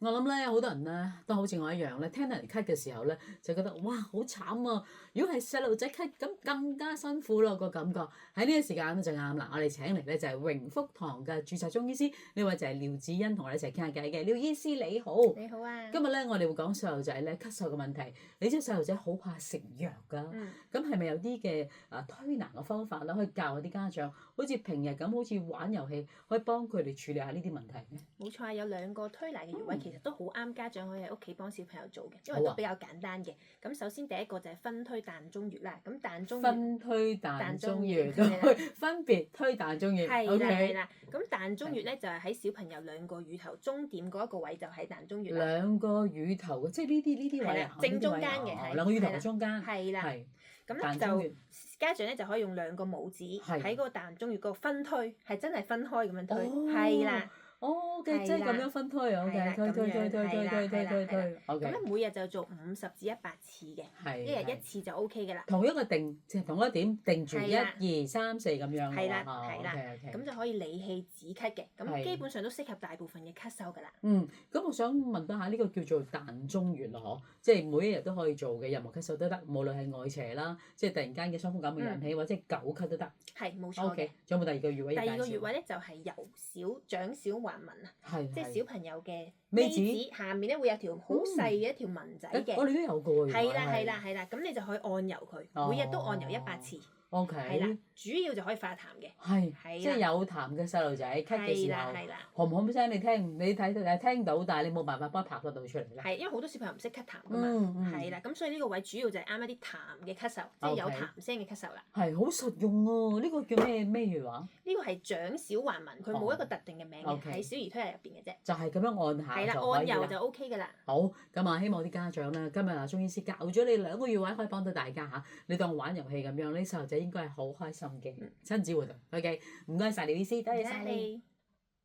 我諗咧，好多人咧都好似我一樣咧，聽到人咳嘅時候咧，就覺得哇好慘啊！如果係細路仔咳，咁更加辛苦咯個感覺。喺呢個時間就啱啦，我哋請嚟咧就係榮福堂嘅註冊中醫師，呢位就係廖子欣同我哋一齊傾下偈嘅。廖醫師你好，你好啊！今日咧我哋會講細路仔咧咳嗽嘅問題。你知細路仔好怕食藥㗎，咁係咪有啲嘅推拿嘅方法咧，可以教下啲家長，好似平日咁，好似玩遊戲，可以幫佢哋處理下呢啲問題咧？冇錯，有兩個推拿嘅穴位，其實都好啱家長可以喺屋企幫小朋友做嘅，因為都比較簡單嘅。咁首先第一個就係分推膻中穴啦。咁膻中穴分推膻中穴，分別推膻中穴。係啦係啦。咁膻中穴咧就係喺小朋友兩個乳頭中點嗰一個位就係膻中穴啦。兩個乳頭嘅，即係呢啲位啊，正中間嘅係兩個乳頭嘅中間。係啦。係。咁咧就家長咧就可以用兩個拇指喺嗰個膻中穴嗰個分推，係真係分開咁樣推，係啦。即係咁樣分推啊！推。咁咧每日就做50至100次嘅，一日一次就 OK 嘅啦。同一個定，即係同一個點定住1、2、3、4咁樣。係啦，咁就可以理氣止咳嘅。咁基本上都適合大部分嘅咳嗽㗎啦。咁我想問多下呢個叫做膻中穴咯，即係每一日都可以做嘅，任何咳嗽都得，無論係外邪啦，即係突然間嘅傷風感冒引起，或者狗咳都得。係冇錯嘅。仲有冇第二個穴位？第二個穴位咧就係由掌小橫紋啊，即係小朋友嘅尾指下面咧會有條好細嘅一條紋仔嘅。我哋都有個喎。係啦，咁你就可以按揉佢，每日都按揉100次。OK。係啦，主要就可以化痰嘅。係。即係有痰嘅細路仔咳嘅時候，喊唔喊聲你聽，你聽到，但係你冇辦法幫佢拍得到出嚟咧。係，因為好多小朋友唔識咳痰㗎嘛。係啦，咁所以呢個位主要就係啱一啲痰嘅咳嗽，即係有痰聲嘅咳嗽啦。係好實用喎！呢個叫咩穴話？呢個係掌小橫紋，佢冇一個特定嘅名嘅，喺小兒推拿入邊嘅啫。就係咁樣按下。係啦，按揉就 OK 㗎啦。好，咁啊，希望啲家長咧，今日中醫師教咗你2個穴位，可以幫到大家嚇。你當玩遊戲咁樣，呢細路仔應該係好開心嘅親子活動。OK，唔該晒廖醫師，多謝晒你。